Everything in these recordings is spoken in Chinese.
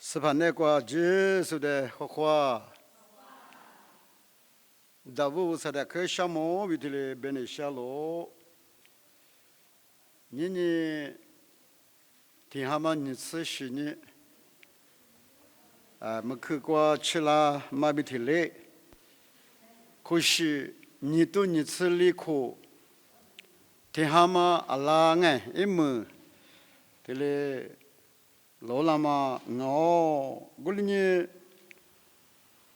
是怕那个接受的花花，大部分的可项目为了便利下路，你听他们你吃些呢，没去过吃了马比提嘞，可是你都你吃里口，听他们阿拉哎一么，这里。老了嘛，我里呢，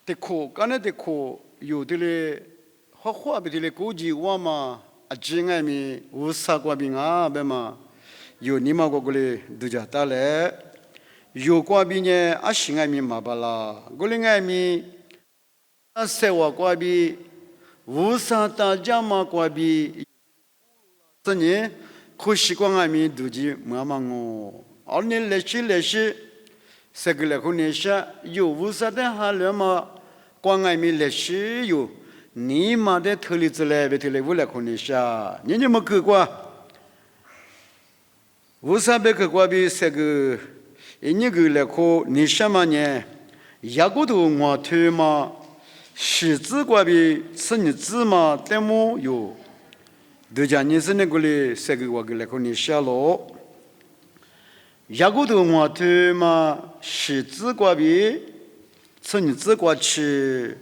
的课，刚才的课有的嘞，画的嘞，估计我嘛，今年咪无啥过病啊，别嘛，有你嘛个嘞，都叫打嘞，有过病呢，新年咪嘛巴啦，过年年咪，生活过病，无啥大家嘛过病，这呢，可习惯年咪都是慢慢哦。而你来是，这个来看一下，有无啥的哈了嘛？光爱咪来是有，你妈的头里子来，别头来我来看一下，你没去过？无啥别去过比这个，你个来看，你什么呢？一个头我头嘛，十字过比是你字嘛，怎么有？都讲你是那个嘞，这个我个来看一下咯。一个头我头嘛，十字瓜比，从你字瓜去，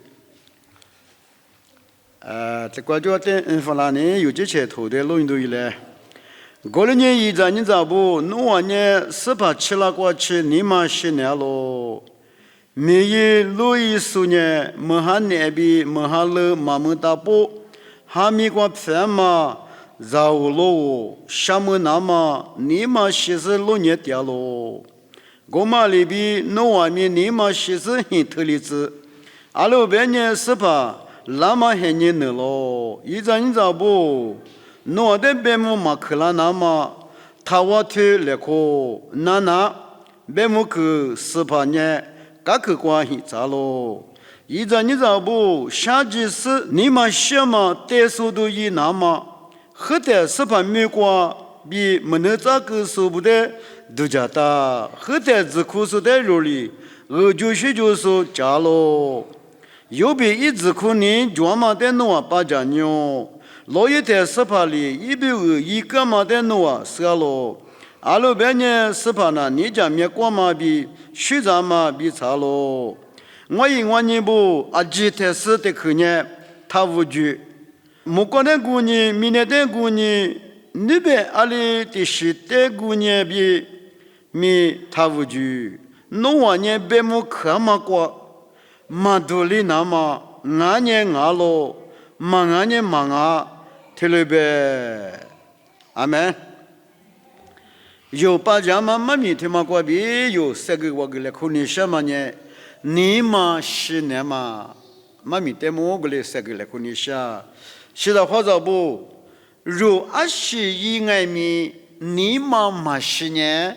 这瓜就等弗拉呢，有这些头的录音都有嘞。过了年一阵你咋不？弄完年18、7了过去，你妈10年咯。每一录一数年，没哈那边，没哈了，没么大步，哈米瓜片嘛。绕路，什么那么你妈其实6年掉了，我妈里边弄外面你妈其实很特例子，阿拉别年是吧？那么很年了咯，一张你找不？弄的别么马克拉那么，他我推来可那别么去18年，噶去关系咋咯？一张你找不？下几次你妈什么带速度一那么？后代18美国比没能咋个说不得都叫他后代只苦说在肉里就说家咯有比一直苦呢专门在弄啊把家娘老一代18里120一个嘛在弄啊是咯阿拉别年18呢你家面过嘛比学长嘛比差咯我因为你不几台是的去年他无惧莫过的姑娘，明年的姑娘，那边阿里的是的姑娘比米他无惧，弄完年别莫看嘛过，嘛多里那么俺年俺咯，嘛俺年嘛俺，听了呗，阿门。有把家嘛妈咪听嘛过比有3个我个来看你什么呢？你嘛10年嘛，妈咪带我个来3个来看你啥？现在或者不，如21爱米，你妈10年，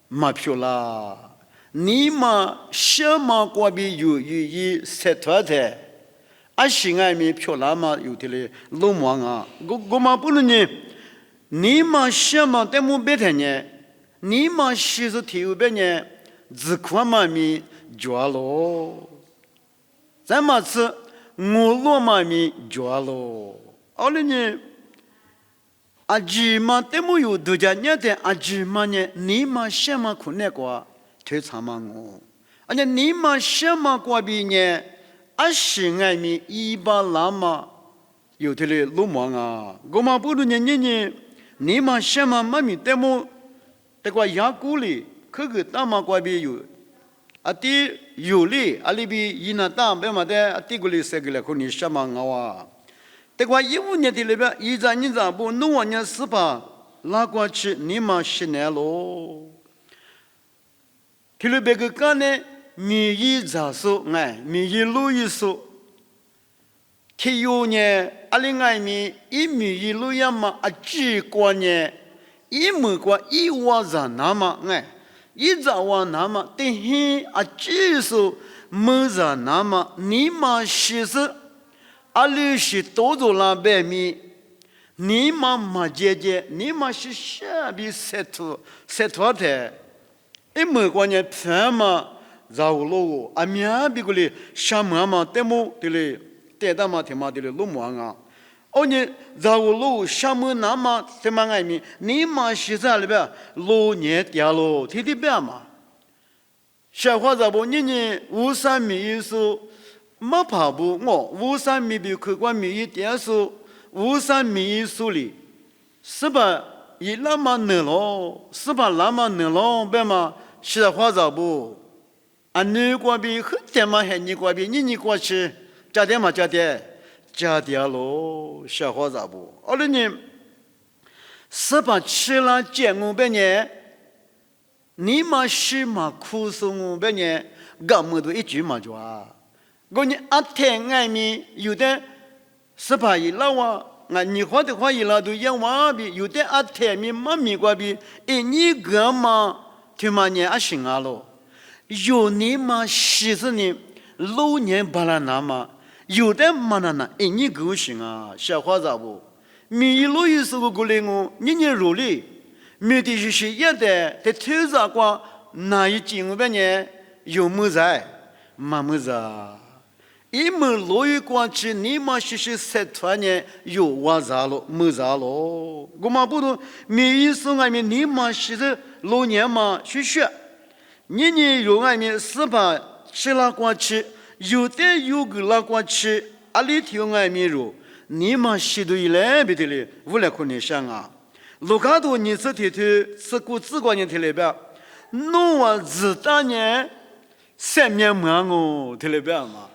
嘛票啦，你妈什么国比有意塞脱的，20爱米票啦嘛有的嘞，老忙啊，我嘛不能呢，你妈什么在么别的呢？你妈其实体育别呢，只看嘛米抓咯，咱嘛吃。我罗马咪抓咯，后来呢，阿吉嘛都没有度假年的阿吉嘛呢，你嘛什么困难过，推长嘛我，而且你嘛什么过比呢，20爱咪100拉嘛，有的嘞路忙啊，我嘛不如你嘛什么嘛咪都没，这个牙骨里，可个大嘛过比有。阿弟有哩，阿里比伊那当别嘛的，阿弟个哩3个来看你什么我啊？这个15年的里边，一张你咋不弄完年18拉过去，你嘛10年咯？听了别个讲呢，米一咋说？米一路一说，听有呢，阿里爱米一路呀嘛，阿几过呢？没过1万人那么一早晚那么，等于技术没人那么，你嘛其实阿里是多做那百米，你嘛姐姐，你嘛是下边塞脱的，一没关键偏嘛，绕路阿面比过来下面嘛，得么的嘞，得到嘛，天嘛的嘞，路么啊？哦，你绕路下面那么怎么爱面？你嘛现在里边路年掉了，天天变嘛。小伙子不，你无三米一数，没跑步我无三米比客观米一点数，无三米一数里，是吧？一那么难咯，是吧？那么难咯，别嘛，小伙子不，啊，你过比很点嘛，还你过比你过去，加点嘛加点，加点咯，小伙子不，我的你，是吧？吃了见我别呢。你嘛是嘛苦松别呢，干么都一句嘛就啊。我你阿天爱咪有的是怕伊老啊，你话的话伊老都养娃比，有的阿天咪妈咪瓜比，你个嘛听嘛呢阿行啊咯。有你嘛是是呢，老年巴拉那嘛，有的嘛那你够行啊，小伙子不？米路有时候过来我，你入里。目的就是一代在投资光那一进入半年有么在，没么在，一门落雨光去，你嘛是十多年有我咋了，没咋了，我嘛不懂，每一次外面你嘛是老年嘛去学，你有外面是吧？吃了光去，有的有个了光去，阿里头外面肉，你嘛是对来别的嘞，无来可能想啊。卢卡多你是提头是古自管人提来边，侬我自当年三面门我提来边嘛，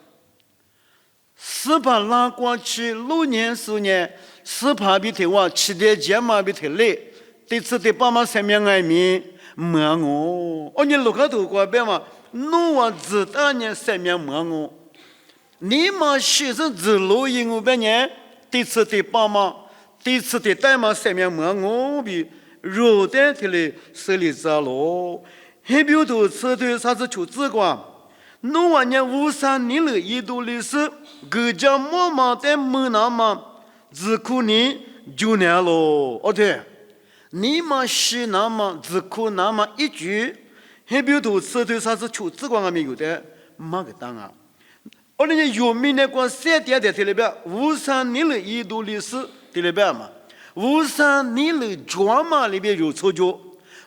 是把拉过去6年10年，是怕比提我7点节嘛比提累，这次得爸妈三面挨面门我，哦你卢卡多过边嘛，侬我自当年三面门我，你嘛其实自录音我边年，这次得爸妈。第一次的代码上面问我比肉蛋的嘞手里扎咯，还比如头吃的啥子求子光，侬往年53年了一度历史，各家妈妈在门那嘛，只可你9年咯，哦对，你嘛是那么只可那么一句，还比如头吃的啥子求子光还没有的，没个当啊。我那有名的光3点在里边，53年了一度历史。里边嘛，53年的专码里边有臭脚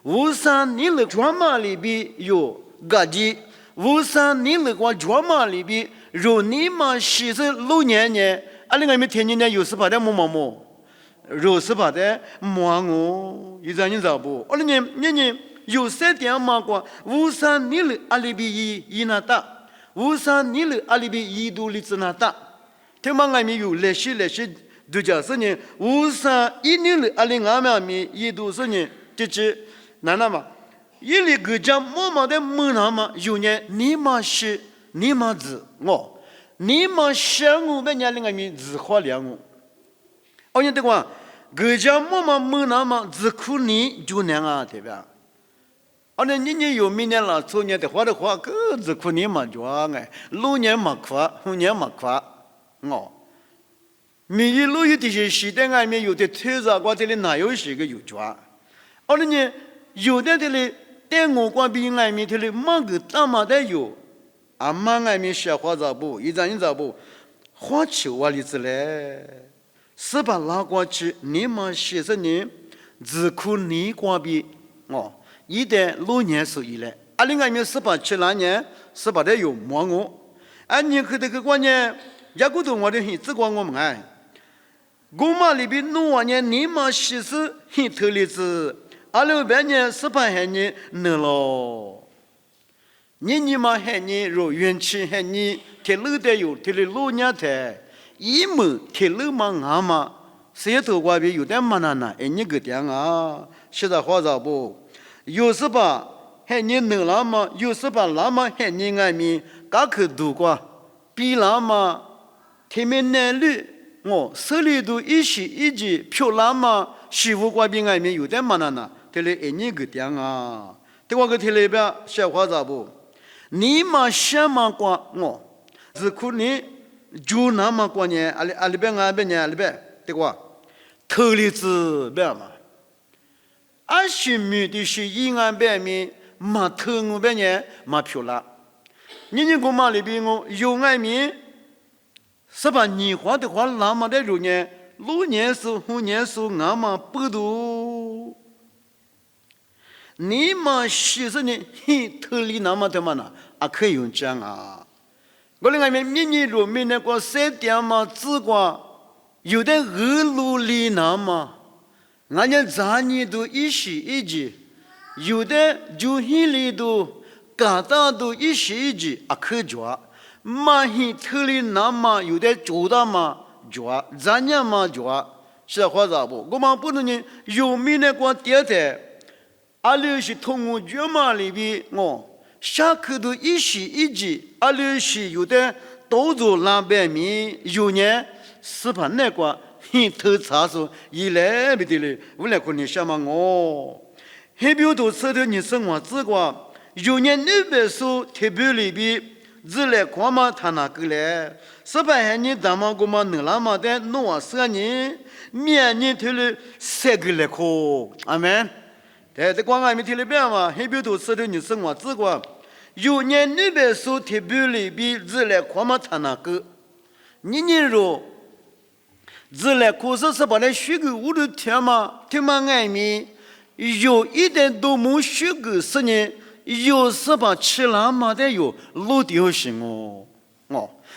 ，53年的专码里边有嘎叽，53年的光专码里边有你嘛46年呢，阿里个没天年有18的么，有18的么我，一张你知道不？阿里你有3点嘛光，53年的阿里边一那大，53年的阿里边一度里子那大，听嘛俺们有来些。都讲是呢，51年的2022年一度是呢，就是哪嘛？一里个家妈妈的门那嘛，有呢，你嘛是你嘛子我，你嘛想我们家里面字花两我，哦你对话，个家妈妈门那嘛，只可你就那样对吧？哦那你有明年了，昨年的话，个只可你嘛就哎，6年嘛夸，5年嘛夸，我。每一路有这些时代外面有的投资过这里哪有是个有抓，而且呢有的这里在我国边外面这里每个大马的有，阿妈外面小伙子不，一张不，花球啊里子嘞，是把拉过去，你们写着呢，只可你国边哦，一旦6年数以来，阿里外面18、7年18的有摸我，你看这个关键，一个都我的很只管我们哎。我嘛里边弄完年，你嘛其实很头里子，28年18年能咯。你嘛还你若元气还你铁路的有铁路6年台，一门铁路嘛俺嘛，谁头瓜边有点嘛那，你个点啊，现在话咋不？有时吧还你能了嘛，有时吧那么还你爱面，嘎可多瓜，比那么天面难路。我手里头一时一句漂亮嘛，媳妇瓜边外面有点嘛那，这里你个点啊，这个这里边小伙子不，你嘛什么瓜我，只可你就那么过年，阿里边呢，阿里边，对吧？头里子边嘛，俺是目的是阴暗边面，马疼我别呢马漂啦。你个马里边我有爱面，是吧？你话的话，那么的肉呢，6年数、5年数，俺嘛不多。你嘛其实呢，头里那么的嘛呢，可以用讲啊。我另外面你若没那个3点嘛，只管有的2路里那么，俺家3年都一时一季，有的就里都嘎达都一时一季可以做。马头里那么有的做的嘛做，3年嘛做，是话咋不？我们不能呢，有没那个点的。是通过脚马里边下课都一时一季，是有的都做南边面，有呢是把那个头查出一来不得了，我来可能想嘛还比如都吃的你生活之过，有年200数特别里边，只来看嘛他那个来，18年咱们我们能那么的弄3年，明年头了3个来课，阿门。在广告里面里边嘛，还比如吃的你生活之过，有年200数特别里边，只来看嘛他那个，你若只来可是把那学个屋里听嘛爱面，有一点都没学个10年，有18、7那么的有6条行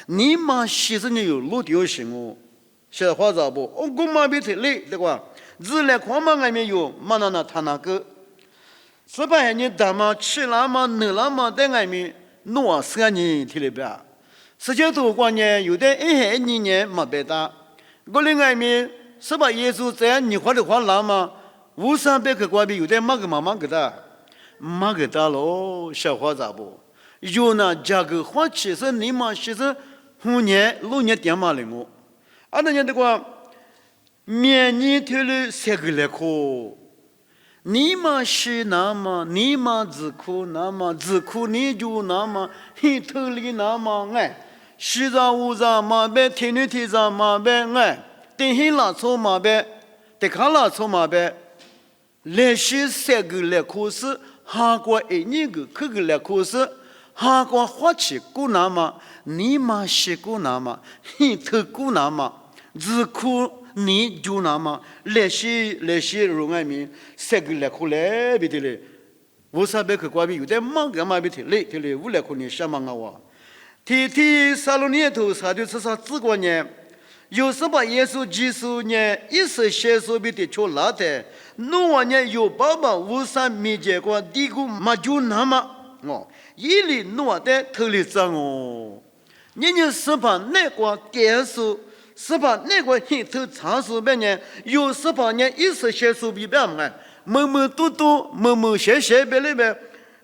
你嘛其实你有6条行现在话咋不？我嘛别太累对吧？只来看嘛爱面有嘛那他那个。18年咱们7那么2那么的爱面弄3年提了边，世界多关键有的1年没别打，我另外面18耶稣在你话的话那么500-300个关边有的嘛个妈个的，嘛个的喽，小伙咋不？有那价格花其实你嘛其实5年6年点嘛了我，那年的话，明年提了3个来课。你嘛是那么，你嘛自苦那么，自苦你就那么，头里那么西藏乌藏嘛呗，天女天藏嘛呗等黑拉错嘛呗，得看拉错嘛呗，来是3个来考试，韩国1年个可个来考试，韩国花起过那么，你嘛是过那么，头过那么，自苦。你就那么来些容爱民3个来苦来别的嘞，500-300个关闭有的忙干嘛别的累的嘞，5来可能什么啊？天36年头啥就是啥子过年，有18耶稣基督年，10些说别的出来的，弄完年有853没结果，地股嘛就那么一里弄的头里脏年18那个电视。18那个头长时半年，有18年10些数比别么某多某些别里边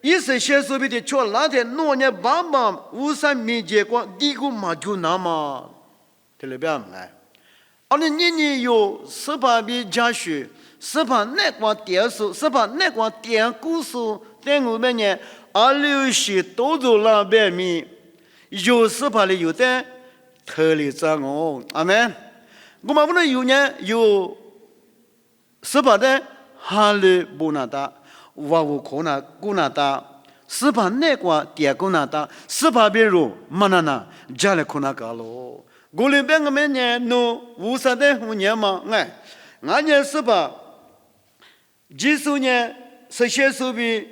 ，10些数比的出来的那年853没结果，地股嘛就那么，听了别么年有18比加学，18那个电视，18那个电故事，电我们呢，26些都做了别米，有18的有的。头里脏阿门。我们不能有年有18的哈利不拿大，瓦乌可那古拿大，18那个点古拿大，18比如嘛那家里可那个咯。我里边我们呢，no 50的5年嘛，俺年18，几十年10些数比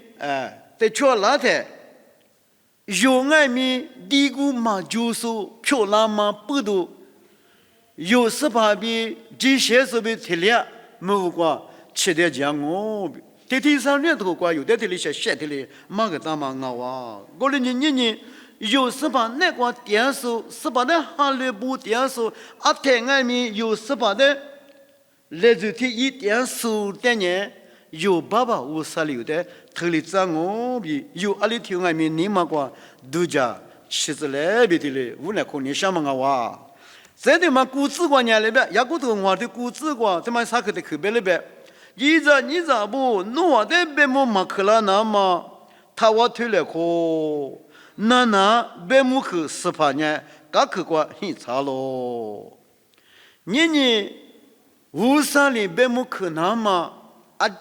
在缺哪的。有爱米地股嘛就是漂亮嘛不多，有18比这些是比体力没过吃的讲第3年头过有的里些写的里嘛个大嘛我的年有18那个电视18的哈利波电视太爱米有18的来自第1电视的年有856的。头里脏比有里听外面你嘛个度假妻子来别的嘞，无奈可能想嘛哇，在的嘛古子过年里边，也古头我的古子过，他妈啥个的口边里边，你咋不弄的别么马克拉那么，他我推了可，那别么去18年，噶去过很差咯，年50里别么去那么，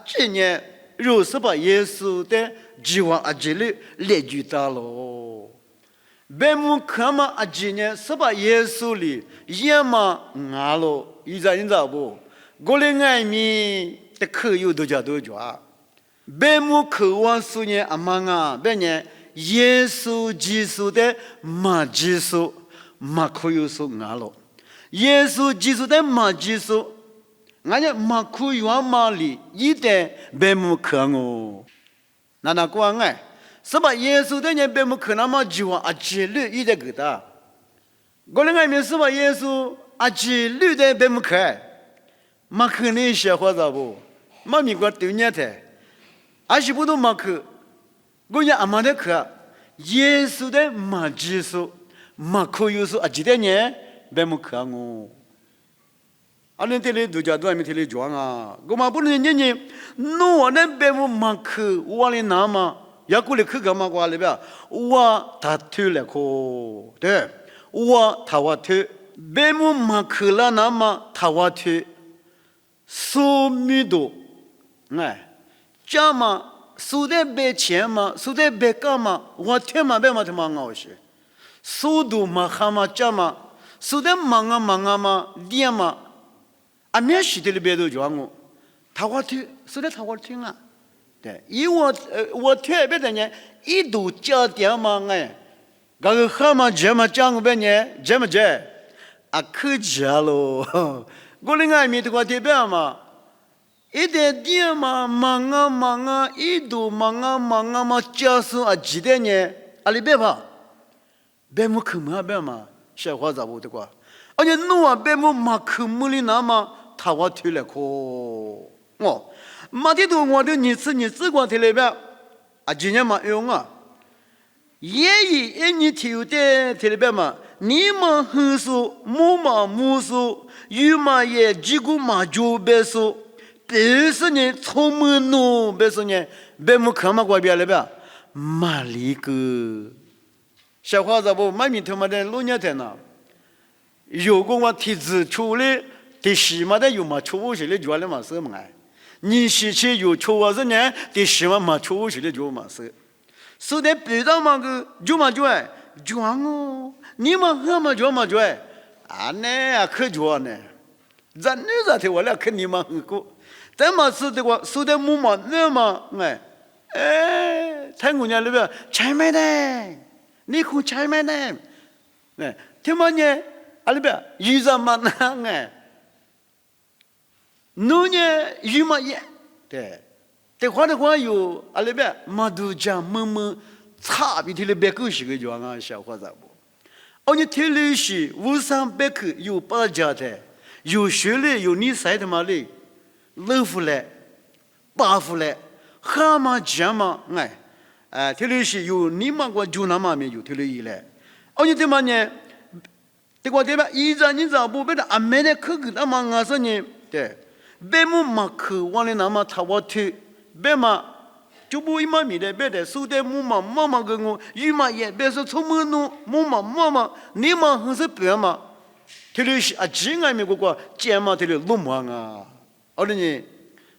今年。如是把耶稣的计划阿吉里列举到了。别木看嘛阿吉呢，是把耶稣里也嘛阿了，你知不？我的爱米的口有多加多抓。别木口望苏呢阿妈啊，别呢耶稣基督的马基督马可有苏阿了，耶稣基督的马基督。俺家马库远马里一代别木可我，那关爱是把耶稣的人别木可那么就啊记录一代给他，我那外面是把耶稣啊记录的别木可，马可那些话咋不？马米国对年的，而且不都马可，我家阿妈的可，耶稣的马基督马可有时啊记得呢别木可我。阿恁这里度假都还没这里装啊！我嘛不能年年，我那边我马去，我哩拿嘛，也过来去干嘛过来边？我他推来可，对，我他我推，边我马去了那么他我推，数米多，哎，这嘛数的别钱嘛，数的别干嘛，我推嘛别嘛他妈熬些，速度嘛哈嘛这嘛，数的忙啊嘛，点嘛。阿面西的里边都讲我，他我听，是的他我听啊，对，因为我听别的呢，一度加点嘛哎，那个蛤蟆这么讲别呢，这么这，啊可加喽，我另外面的话这边嘛，一点点嘛忙啊，一度忙啊嘛，加速啊几点呢？阿里别怕，别么可嘛别嘛，小伙子不的话，而且侬啊别么嘛可么里那么。他我推了可，哦，马的多我的你自光推了边，啊，今年嘛用啊，也你推的推了边嘛，你嘛很说，木嘛木说，有嘛也几个嘛就别说，别说呢，聪明喏，别说呢，别么看嘛过边了边，马里个，小伙子不，马米他妈的老年天呐，有个我提子出来。第十嘛的有嘛出物些的做了嘛是嘛哎，你是去有出物是呢？第十嘛出物些的做嘛是，所以别的嘛个做嘛做哎，做哦，你嘛喝嘛做哎，啊呢啊可做呢，咱女子的我俩肯定嘛很过，咱嘛是的话，所以木嘛那嘛哎，太姑娘里边柴麦的，你可柴麦的，哎，听嘛呢？啊里边有什么呢？哎。侬呢？有嘛也对，แต่话的话有阿里边马都讲么差别的了别个是个叫啊小伙子不？而你听历史，无上别个有八家的，有学历有你晒的嘛嘞，老夫嘞，八夫嘞，蛤蟆讲嘛哎，听历史有你嘛个就那嘛没有听历史嘞，而你怎么呢？แต่话对吧？一张你找不别的阿妹的可个那嘛我说呢对。别么马克往里那么他我推，别嘛就不一嘛米的别的，手的木嘛妈妈跟我，一嘛也别说从么弄木嘛妈妈，你嘛很是别嘛，这里是啊，几个美国国见嘛这里路忙啊，而且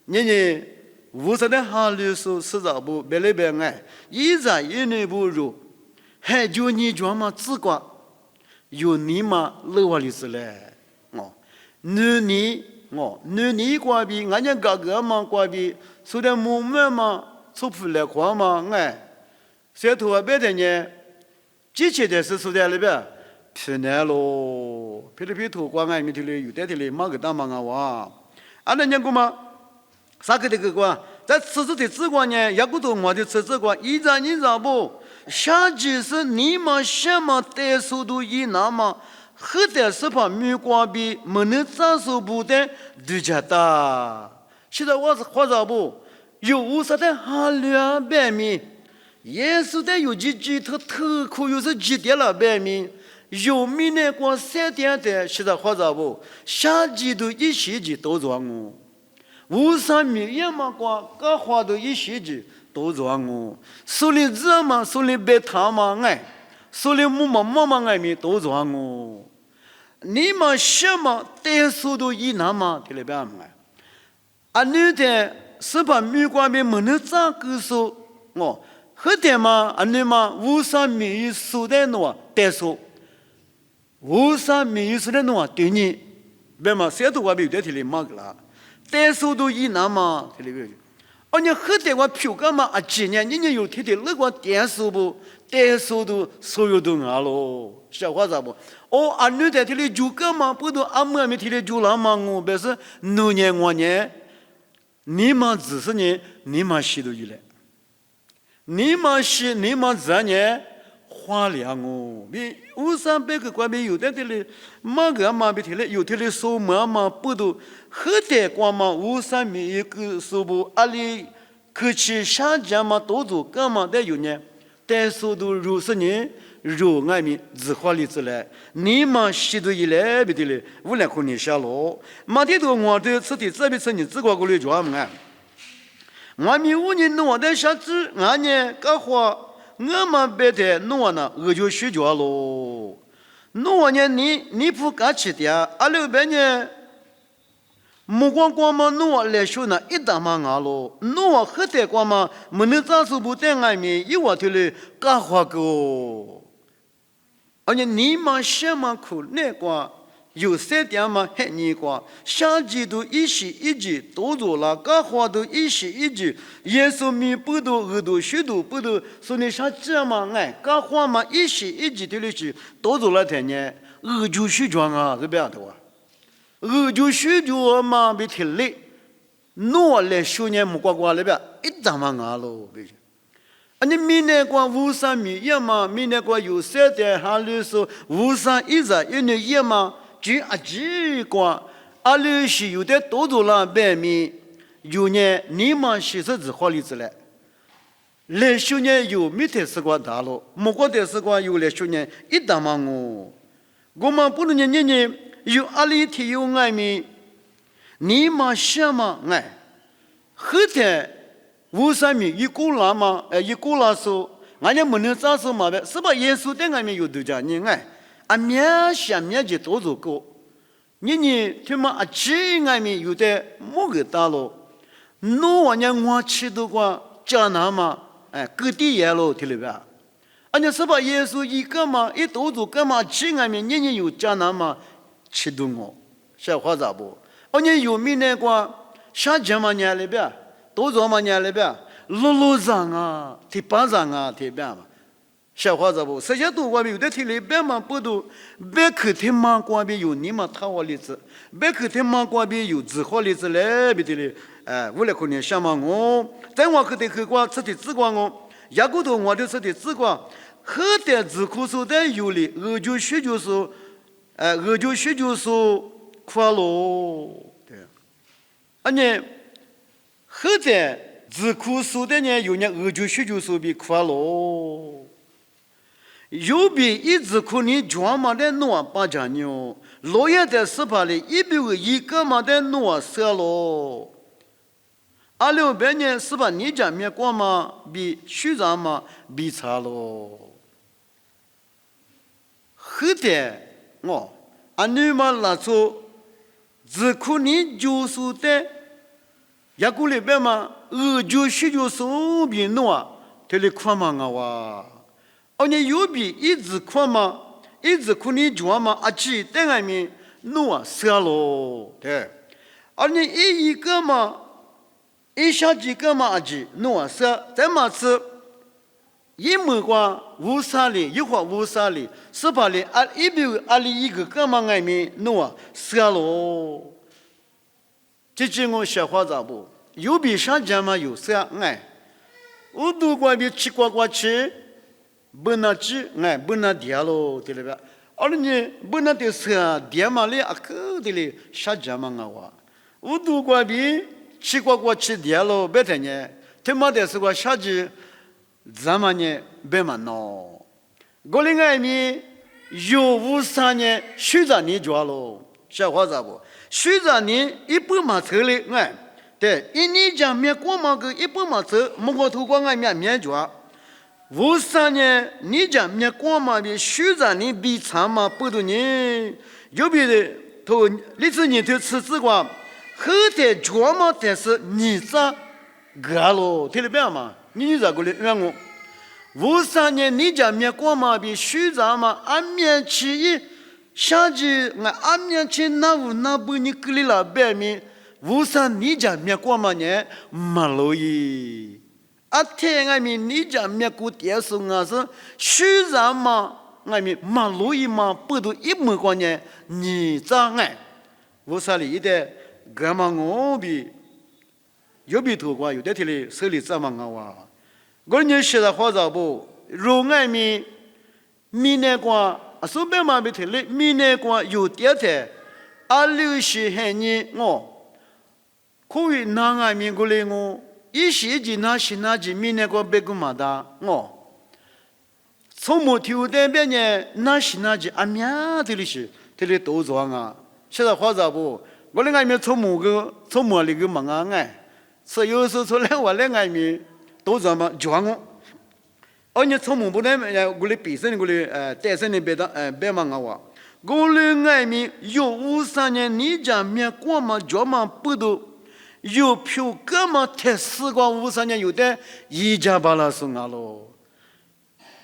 你无啥的哈律说实在不别来别爱，一在一内不如，还就你专嘛自管，有你嘛乐话里是嘞，哦，你。你过比，俺家哥哥嘛过比，说的木门嘛，出不来话嘛，哎，这头啊别的呢，机器的是说的里边，皮难咯，皮头光俺们这里有的这里马个大嘛啊哇，俺那讲过嘛，啥个这个光，在吃的之光呢，也不多我的吃之光，一张你知不？下季是你们什么带速度一那么？后代是把米瓜比没能长寿不的都加大，现在我是或者不有无啥的含量白米，也是的有几头苦又是几点了白米，有米呢光3点的，现在或者不下季度一学期都做我，无啥米也嘛光各花都一学期都做我，手里热嘛手里白汤嘛哎。手里木嘛爱米都做我，你们什么带速度一那么听了别嘛？啊，你的是把米瓜米没能咋个说哦，后天嘛，安尼嘛，无啥米数的诺得说，无啥米数的诺对你，别嘛，谁都话比得提里嘛个啦，得说都一那嘛提里个。而且后天我票干嘛啊？今年你有提的那个点数不？点数都所有都拿咯，小伙子不？哦，安尼在提里就干嘛？不都阿姆没提里就那嘛？我别是牛年我年，你嘛只是呢，你嘛西都一来，你嘛西你嘛这年花粮哦，比200-300个关比有的提里，嘛个嘛比提里有提里收嘛不都后天光嘛2-3米一个收不阿里。可去下家嘛，多做干嘛的有呢？但速度如是呢，如外面自花里子来，你嘛西都一来不得了，无来可你下落。马天多我的此地这边是你自个过来做嘛啊？我们5年弄的下子，俺呢干活，我们白天弄呢，我就睡觉喽。弄呢你不干起的，阿六白呢？目光光嘛，弄来说呢，一打嘛啊咯，弄后天光嘛，没能咋说不在外面，一我头里干活个，而且你嘛什么苦那个，有3点嘛黑你个，下季度一时一季都做了，干活都一时一季，耶稣米不都耳朵许多不都，所以啥这嘛哎，干活嘛一时一季头里去都做了天呢，就许装啊，是不样的哇。就许多嘛被提累，诺来修年木瓜瓜那边一打嘛啊喽，别讲。啊，你明年光53米也嘛，明年光有3点哈里说53一年也嘛，就几光，阿里是有的多做了100米，有年你嘛60字花里子来，来修年有没得时光大喽，木瓜的时光有来修年一打嘛哦，我们不能年。有阿里提有外面，你嘛什么哎？后天53米一过了嘛？一过了说，俺家没能咋说嘛呗？是吧？耶稣在外面有多家人哎？啊面下面就多做过，你他妈啊这外面有的某个大路，那玩意我吃的话加拿嘛？哎，各地也喽，听了吧？俺家是吧？耶稣一个嘛，一多做干嘛？这外面年有加拿嘛？吃顿哦，小伙子不？而且有名那个下节嘛年里边，多少嘛年里边，路上啊，提巴上啊，提边嘛，小伙子不？这些都外面有的提里边嘛，不都别客厅嘛，外边有你嘛，他话例子，别客厅嘛，外边有自话例子来，别的嘞，哎，我来可能想嘛我，在我客厅去过，吃的自光我，牙骨头我就吃的自光，后的自苦手的有哩，我就学就是。我就学就是快乐，对，而且后在自苦受的呢，有呢，我就学就是比快乐，有比一直苦你专门的弄把家呢，老爷在18里一比一个嘛的弄死了，26年18你家面光嘛比学长嘛比差了，后在。哦，安尼嘛拉出，只可你就是的，也过里边嘛，就是手边弄啊，这里看嘛啊哇，而你右边一直看嘛，一直可你转嘛，啊去在外面弄啊杀咯，对，而你一个嘛，一下几个嘛啊去弄啊杀，在嘛是。一门光50里，一会50里，18里啊，一比阿里一个干嘛外面弄啊，死了。这几我小伙子不，有比上家嘛有死哎，我都怪比吃呱吃，不能吃哎，不能点喽，对了吧？而你不能的死点嘛哩啊个的哩，上家嘛我，我都怪比吃呱吃点喽，别的呢，他妈的是个下去。咱们呢，别嘛闹。我另外面有53年，学着你做喽，小伙子不？学着你一般嘛车里哎，对，一年讲面光嘛个一般嘛车，莫个头光俺面做。53年你讲面光嘛比学着你比长嘛不多呢，有别的头，你是你头吃子光，后头做嘛但是你这个咯，听得白吗？你咋个嘞？让我53年你家面过嘛比虚杂嘛，俺面起一下季俺面起那不你格里拉白面，53你家面过嘛呢？马路伊，啊天俺面你家面过电视俺是虚杂嘛，俺面马路伊嘛不都一模过呢？你咋俺？53里的干嘛我比？有比头瓜有的天里手里怎么个哇？我年写的话咋不？如爱米米那瓜，手边嘛比天里米那瓜有点的，留是很呢我，可以拿爱米过来我，一时间那是那几米那瓜别个嘛的我，从没听的别呢，那是那几阿面的里是，天里都做啊，写的话咋不？我那爱米从没那个忙啊哎。所以有时候出来我来外面都这么讲我，而且从不能我来比赛的我来带上的别忙我，我来外面有53年你家面过嘛脚嘛不都有票干嘛太死光53年有的一家把那送啊喽，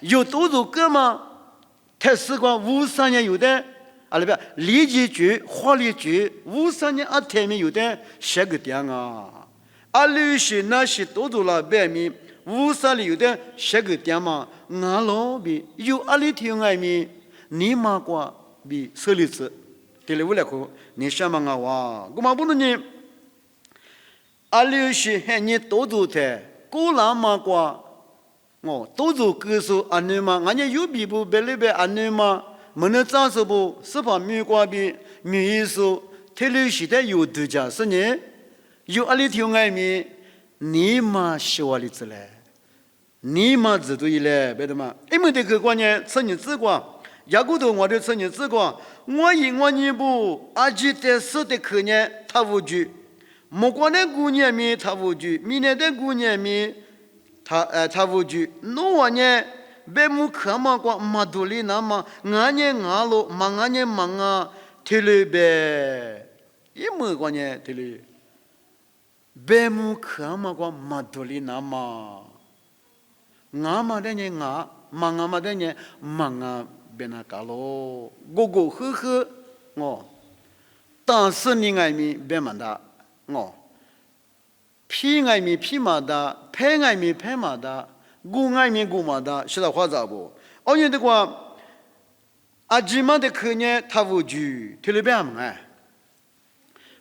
有多少干嘛太死光53年有的啊那边理解局法律局53年啊天面有的写个点啊。留是那些多做了白米，53里有的写个点嘛，俺老比有里天外面，你妈瓜比手里子，对了，我来说，你想嘛我哇，我嘛不能呢，留是喊你多做的，过来嘛瓜，多做歌手安尼嘛，俺家有比不别里别安尼嘛，没能长手不，是怕米瓜比米艺术，特留是的有度假是呢。有里天外面，你妈喜欢的子嘞，你妈知道伊嘞，别的嘛，因为这个观念，吃你自管，牙骨头我就吃你自管，我你不，阿吉的死的可呢，他无惧，莫管的姑娘咪他无惧，明年的姑娘咪他无惧，我呢，别木可嘛光马多里那么，俺呢俺咯，俺呢忙啊，提了呗，一么观念提了。别木可嘛个马多里那么，俺嘛的呢俺，忙俺嘛的呢忙啊，别那搞咯，go呵呵，但是你爱米别嘛的，批爱米批嘛的，拍爱米拍嘛的，鼓爱米鼓嘛的，是的话咋不？而且的话，阿吉嘛的可呢，他无惧，听了别嘛哎，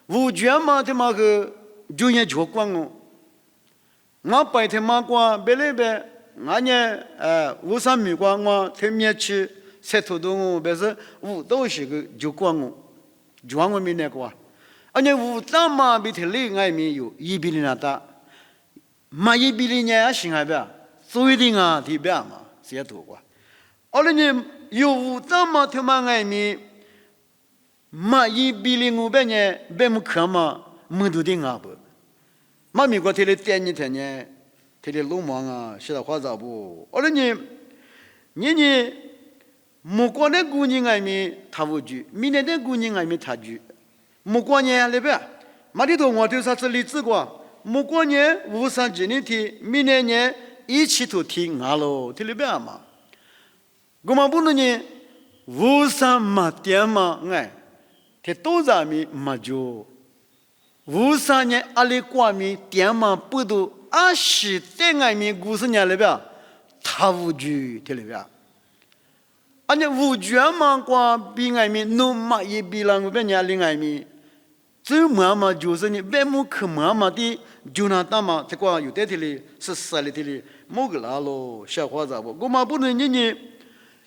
无惧嘛的嘛个。就也就光哦，我白天嘛光别那边，俺呢53米光我天面去晒土豆，别是5都是个就光哦，就我们那个，而且5大嘛比天里俺们有1比0那大，嘛1比0呢行还别，所以的啊提别嘛些多个，而且呢有5大嘛他妈俺们嘛1比0别呢别么可嘛没多的啊不。嘛，美国天里点你天呢，天里鲁莽啊，写的话咋不？而且你莫管那姑娘爱米他无惧，明年的姑娘爱米他惧，莫管呢那边，马里头我就啥子例子过，莫管呢53几年天，明年呢一起都听俺喽，听里边嘛，我们不能呢53嘛点嘛哎，他多少米嘛就。53年阿里挂米点嘛不都阿西在外面50年里边，他无惧在里边，而且无惧嘛挂比外面弄嘛也比那个别人里外面，最嘛就是你别木可嘛的就那大嘛，这个有的地里是死里地里莫个啦咯，小伙子不，我嘛不能你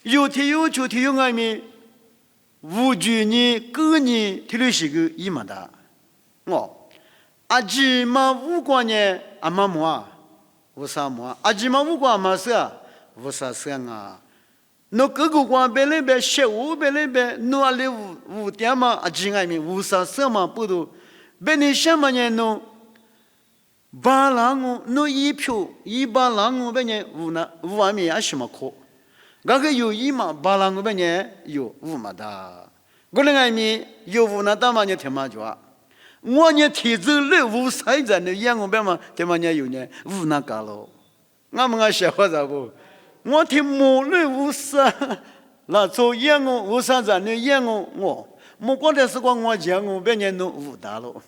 有天有就天有外面，无惧你个人天里是个一么大。阿吉嘛无关呢，阿妈么啊，无啥么？阿吉嘛无关嘛是啊，无啥事啊。那各个关别那边学务别那边，那阿里无点嘛，阿吉爱面无啥事嘛不都？别你什么呢？那巴郎我那一票巴郎我别呢无外面也什么可？那个有嘛巴郎我别呢有无嘛的？我那爱面有无那大嘛呢天嘛就啊。我呢体质类无塞着呢，养我别嘛，对嘛呢有呢无那搞咯。我们小伙子不，我听某类无啥，那做养我无啥子呢养我，莫管的是光我讲我别人都无大咯。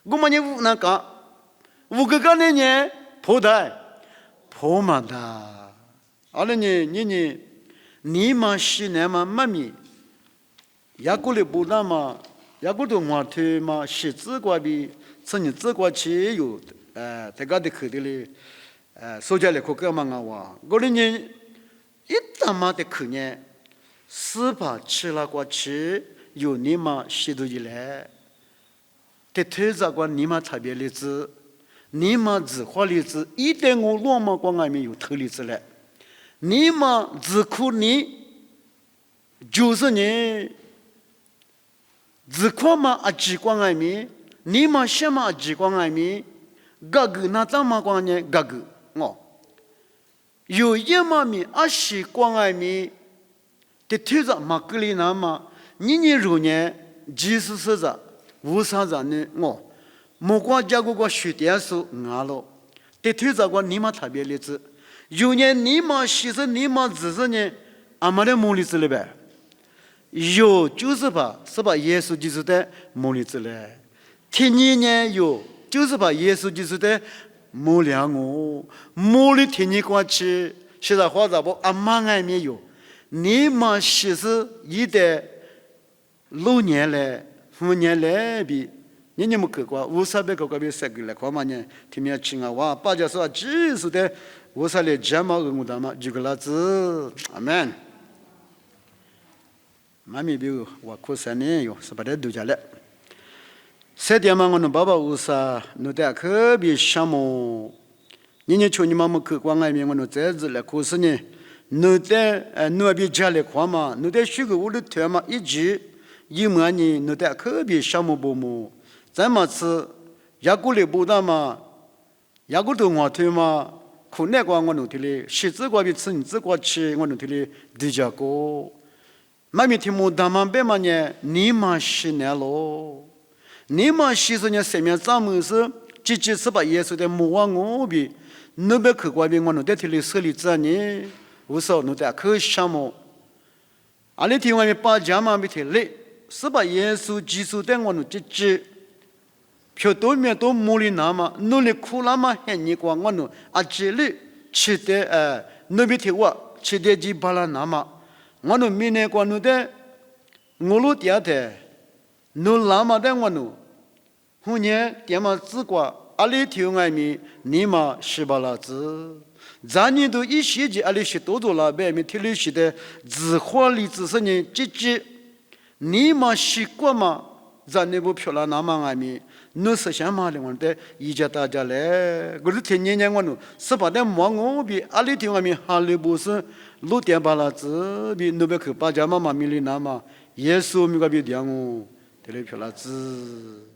我们呢无那搞，无个搞呢破台破嘛的，阿拉呢你嘛是呢嘛妈咪，雅古里不那嘛。雅古多话题嘛，是自个比曾经自个去有大家的去的嘞，所讲的可干嘛啊？我的人一他妈的去呢，是把吃了过去有你嘛许多以来，的推着过你嘛特别例子，你嘛自化例子，一点我罗马光外面有特例子嘞，你嘛自苦你就是你。自夸嘛啊，极光爱咪，你嘛什么啊，极光爱咪，个个那怎么光呢？个个哦，有一嘛咪啊，是光爱咪，的推着马格里那嘛，你如呢，即使是着无啥子呢？哦，莫光加个学点数啊咯，的推着个你嘛特别例子，有呢你嘛其实你嘛只是呢，阿妈的母例子了呗。有就是把耶稣基督的模拟出来，第二呢有就是把耶稣基督的模量我模拟第二过去，现在话咋不阿妈爱没有，你嘛其实一代6年来5年来比你们去过50个比3个来看嘛呢，听面听啊哇，大家说只是的50来讲嘛我们嘛就个老子，阿门。妈咪比我苦3年哟，是把它读下来。3点嘛，我们爸爸无啥，侬在特别项目，你求你妈妈去关爱面，我们在这来可是呢，侬在侬比家里看嘛，侬在许个屋里头嘛，一直因为呢，侬在特别项目部门，咱们是雅古里部的嘛，雅古头话头嘛，可那个我弄的嘞，写字过比吃你字过去，我弄的嘞对家过。妈咪听我他们别嘛呢，你嘛是呢咯，你嘛是说呢，上面咱们是直是把耶稣的母啊我比，那边去过比我弄的提里设立这呢，无所弄的可项目，阿里听外面把家嘛比提里，是把耶稣基督的我弄直，票多面多母里那嘛，努力苦那嘛很你光我弄啊这里吃的那边提我吃的几巴拉那嘛。我们明年过年的，我路第二天，侬拉嘛的我们，后年点嘛自挂，阿里条外面你嘛是巴拉子，咱年都一学期阿里是多了，外面听里学的自化里只是呢，你嘛习惯嘛，咱那部漂亮那么外面。侬是想嘛的？我的一家大家来，我是天年我侬是把那忙我比阿里天外面哈利不是路点巴拉子比侬别去把家妈妈米里那嘛，耶稣米个比点我，得来漂亮子。